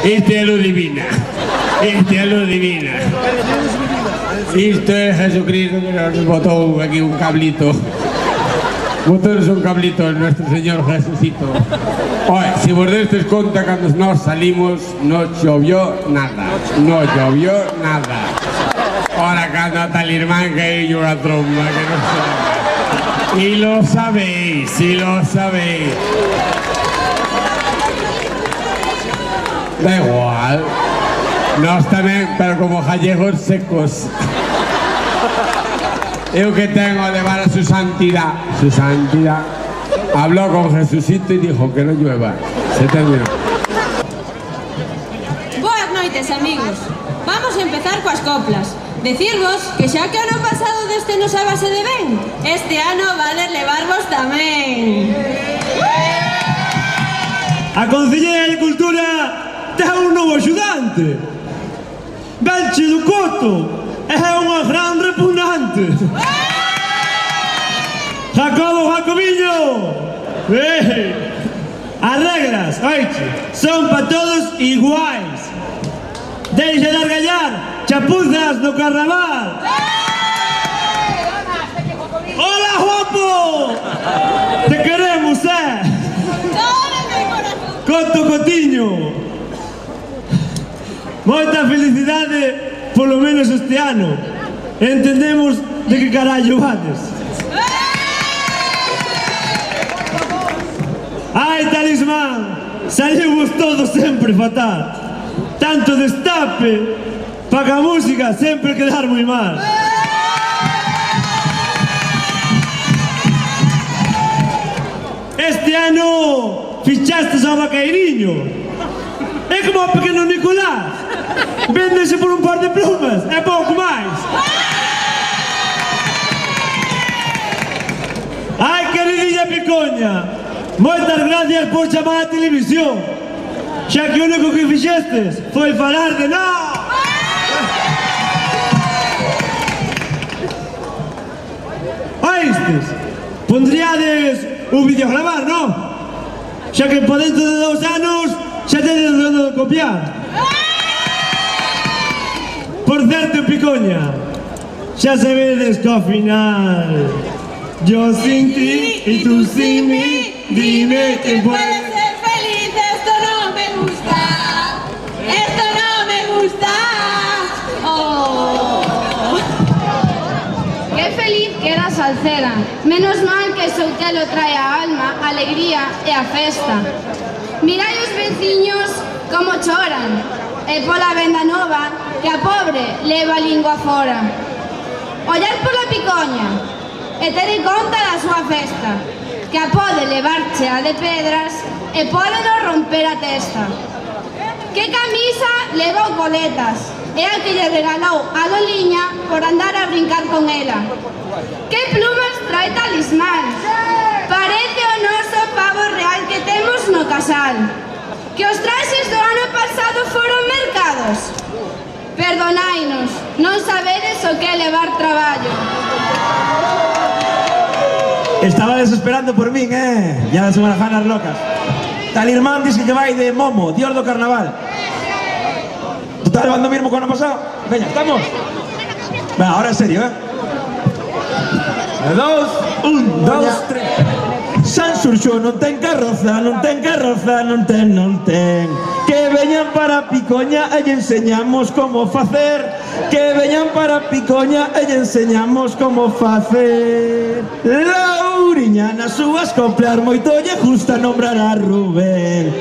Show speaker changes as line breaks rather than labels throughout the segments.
Este é a luz divina. Este é a luz divina. Isto é Jesucristo que nos botou aquí un cablito. Botónos un cablito en nuestro Señor Jesucito. Oye, si vos destes conta, cando nos salimos, no llovió nada. No llovió nada. Ahora cando tal irmán que hay una tromba que no sabe. Y lo sabéis, y lo sabéis. Da igual. Nós tamén, pero como gallegos secos. Eu que tengo a levar a su santidad. Su santidad habló con Jesucito y dijo que no llueva. Se terminó.
Boas noites, amigos. Vamos a empezar coas coplas. Decirvos que xa que ano pasado deste nos a base de ben, este ano vale levarvos tamén.
A Concelleira de Cultura ten un novo axudante. Benche do Coto é unha gran repugnante. Jacobo Jacobiño. As reglas, oiche, son para todos iguais. Deixa de argallar chapuzas no carnaval. Hola, guapo. Te queremos, Coto Cotiño. Moita felicidade, polo menos este ano. Entendemos de que carallo vades. Ai, talismán, salimos todos sempre fatal. Tanto destape, para que a música sempre quedar moi mal. Este ano fichastes ao vaqueiriño. É como o pequeno Nicolás. Véndese por un par de plumas, é pouco máis. Ai, queridilla Picoña, moitas gracias por chamar a televisión, xa que o único que fixestes foi falar de nós. Oístes, pondríades un videogravar, non? Xa que por dentro de 2 anos xa tedes de copiar. Por certo, Picoña, xa sabedes que ao final yo sin ti y tú sin mí, dime que puedes
ser feliz. Esto no me gusta. Esto no me gusta. Oh.
Qué feliz que era Salceda. Menos mal que Soutelo trae a alma, a alegría e a festa. Mirai os veciños como choran. E pola venda nova que a pobre leva a lingua fora. Ollar pola Picoña e ter en conta da súa festa, que a pode levar chea de pedras e pode nos romper a testa. Que camisa leva o coletas, é a que lle regalou a Loliña por andar a brincar con ela. Que plumas trae talismán, parece o noso pavo real que temos no casal. Que os traxes do ano pasado foron mercados. Perdonainos, non sabedes o que é levar traballo.
Estabades esperando por min, Ya das unhas ganas locas. Tal irmán dice que vai de Momo, dios do carnaval. ¿Tú estás levando mismo que o ano pasado? Veña, ¿estamos? Va, ahora en serio, 1, 2, 3. San Xurxo non ten carroza, non ten carroza, non ten. Que veñan para Picoña e lle enseñamos como facer. Que veñan para Picoña e lle enseñamos como facer. Lauriña nas súas comprar moito lle gusta nombrar a Rubén.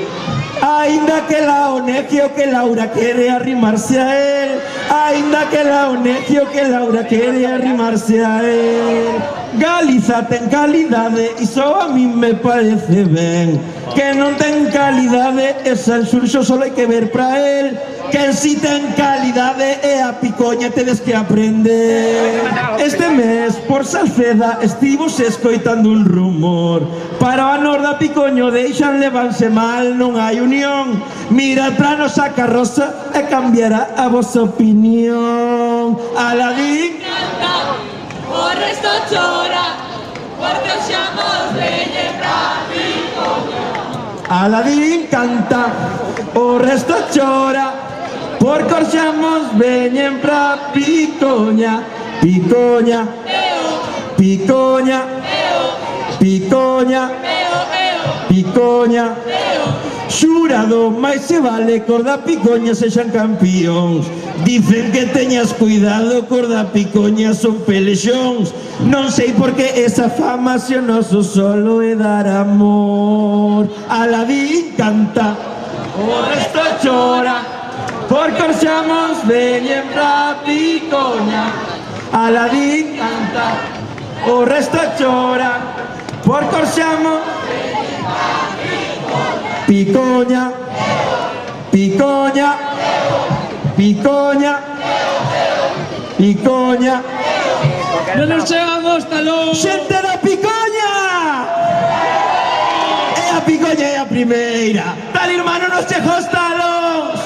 Ainda que la necio que Laura quere arrimarse a él. Ainda que la necio que Laura quere arrimarse a él. Galiza ten calidade, iso a mí me parece ben. Que non ten calidade, ese el Xurxo solo hai que ver pra él. Que si ten calidade e a Picoña tedes que aprender. Este mes por Salceda estivos escoitando un rumor. Para o anor da Picoño deixan levanse mal, non hai unión. Mira para nosa carroza e cambiará a vosa opinión. Aladín
Canta, o resto chora, porque os xamos veñen pra Picoña.
Aladín canta, o resto chora, porque os xamos veñen pra Picoña. Picoña, Picoña, Picoña, Picoña. Xurado, máis se vale cor da Picoña sexan campións. Dicen que teñas cuidado, cor da Picoña son pelexóns. Non sei por que esa fama se o noso solo é dar amor. Aladín canta, o resto chora, porque os xamos veñen pra Picoña. Aladín canta, o resto chora, porque os xamos veñen pra Picoña. Picoña, Picoña, Picoña.
Non nos chegamos, talón.
Xente da Picoña! E a Picoña é a primeira. Tal irmán nos chegou os talóns.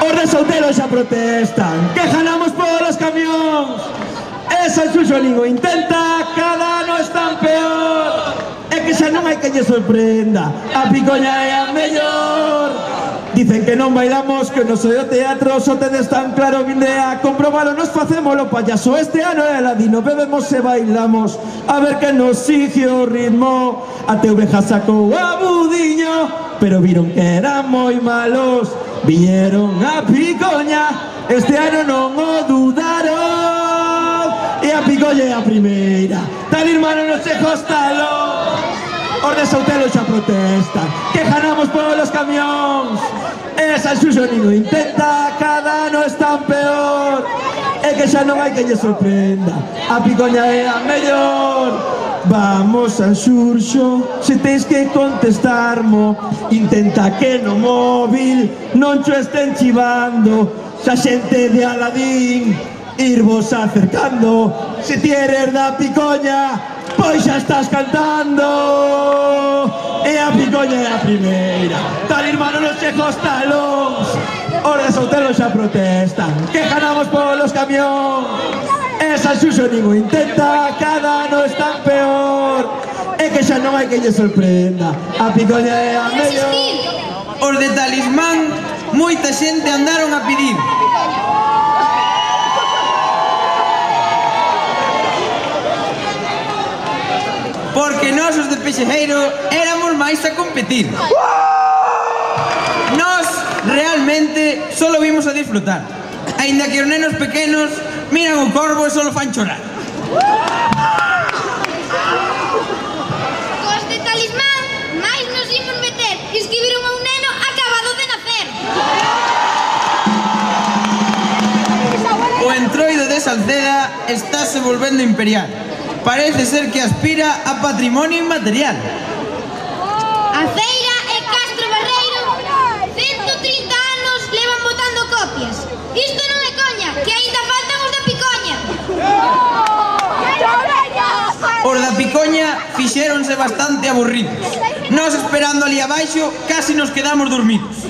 Os de Soutelo xa protestan, que ganamos polos camións. E Sanxurxo nin o intenta, cada ano están peor. É que xa non hai que lle sorprenda, a Picoña é a mellor. Dicen que non bailamos, que non soy o teatro, só tedes tan claro, vinde a comprobalo, nos facémolo payaso. Este ano é Aladino, bebemos e bailamos, a ver que nos sigue o ritmo. A Teuveja sacou a Budiño, pero viron que eran moi malos. Viñeron a Picoña, este ano non o dudaron. E a Picoña é a primeira, tal irmán nos chegou os talóns. Os de Soutelo xa protestan, que ganamos polos camións. E Sanxurxo nin o intenta, cada ano están peor. É que xa non hai que lle sorprenda, a Picoña é a mellor. Vamos, Sanxurxo, se tens que contestarmo, intenta que no móvil non cho estén chivando. Xa xente de Aladín irvos acercando. Se ti eres da Picoña, pois xa estás cantando. E a Picoña é a primeira, tal irmán nos chegou os talóns. Os de Soutelo xa protestan, que ganamos polos camións. E Sanxurxo nin o intenta, cada ano están peor. É que xa non hai que lle sorprenda, a Picoña é a mellor.
Os de Talismán, moita xente andaron a pedir. Porque nós os de Pexejeiro éramos máis a competir. Nós realmente solo vimos a disfrutar, aínda que os nenos pequenos miran o corvo e solo fan chorar.
Cos de Talismán máis nos imos meter e escribiron a un neno acabado de nacer.
O entroido de Salceda estáse volvendo imperial. Parece ser que aspira a patrimonio inmaterial.
A feira e Castro Barreiro 130 anos levan botando copias. Isto non é coña, que aínda faltan os da Picoña.
Os da Picoña fixéronse bastante aburridos. Nós esperando ali abaixo casi nos quedamos dormidos.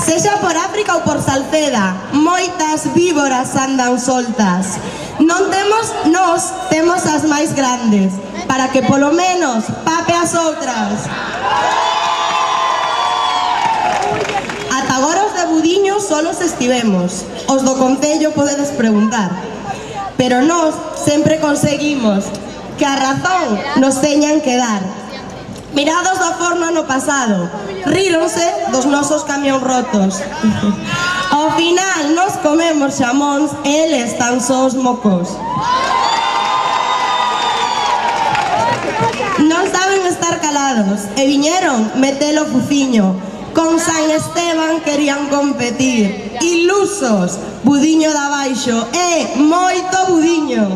Sexa por África ou por Salceda, moitas víboras andan soltas. Non temos, nós temos as máis grandes, para que polo menos pape as outras. Ata agora os de Budiño solos estivemos, os do Concello podedes preguntar. Pero nós sempre conseguimos que a razón nos teñan que dar. Mirados do forno no pasado, ríronse dos nosos camións rotos. Ao final nos comemos xamóns e eles tan só os mocos. Non saben estar calados e viñeron metelo fuciño. Con San Esteban querían competir. Ilusos, Budiño de abaixo e moito Budiño.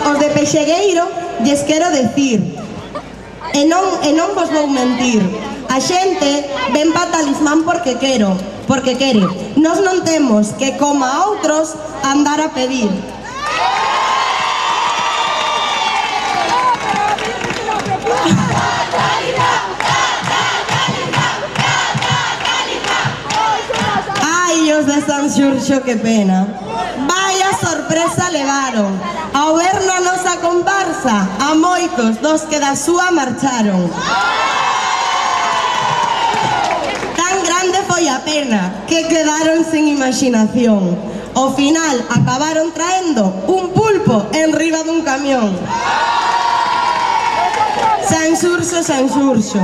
Os de Pexegueiro lles quero decir, e non vos vou mentir, a xente ven pa Talismán porque quere. Nós non temos que, como a outros, andar a pedir. Ai, os de Sanxurxo, que pena. Vaya sorpresa levaron. Ao ver na nosa comparsa a moitos dos que da súa marcharon. Tan grande foi a pena que quedaron sen imaginación. Ao final acabaron traendo un pulpo en riba dun camión. Sanxurxo, Sanxurxo,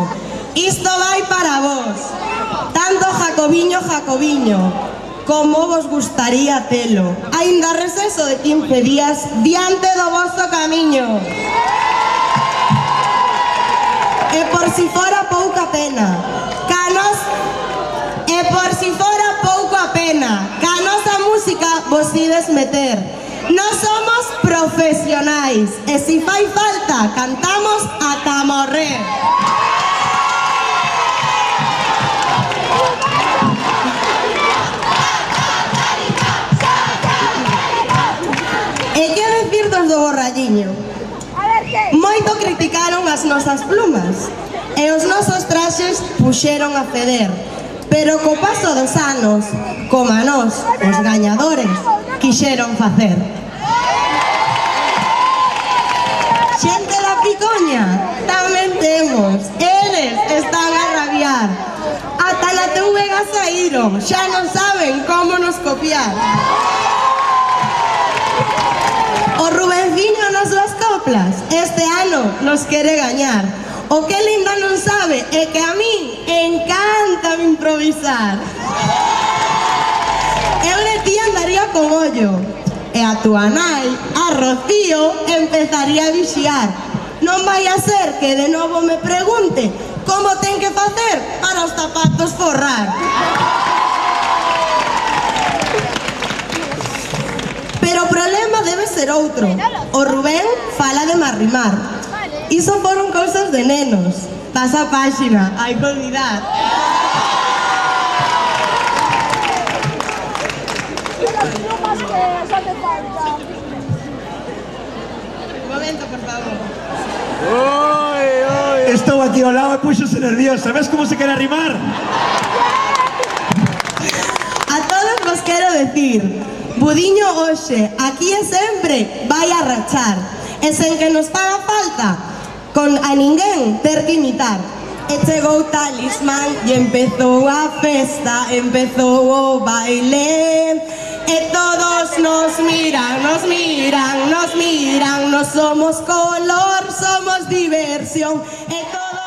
isto vai para vos. Tanto Jacobiño, Jacobiño, como vos gustaría telo. Ainda receso de 15 días diante do vosso camiño. E por si fora pouca pena, ca nosa música vos ides meter. Nós somos profesionais e se fai falta cantamos ata morrer. E que decir dos do Borralliño? Moito criticaron as nosas plumas e os nosos traxes puxeron a ceder. Pero co paso dos anos, como a nós, os gañadores, quixeron facer. Xente da Picoña, tamén temos, eles están a rabiar. Ata na TVG saíron, xa non saben como nos copiar. O Rubenciño nas súas coplas, este ano nos quere gañar. O que linda non sabe é que a min encanta improvisar. Eu de ti andaría con ollo e a túa nai, a Rocío, empezaría a vixiar. Non vai a ser que de novo me pregunte como ten que facer para os zapatos forrar. Pero o problema debe ser outro. O Rubén fala de marrimar. Iso foron cousas de nenos. Pasa a páxina, hai que olvidar. Un momento, por favor.
Estou aquí ao lado e puxose nerviosa. Ves como se quere arrimar?
A todos vos quero decir, Budiño hoxe, aquí e sempre, vai a rachar. E sen que nos faga falta con a ninguén ter que imitar. E chegou Talismán e empezou a festa, empezou o baile. E todos nos miran, nos miran, nos miran. Nos somos color, somos diversión. E todos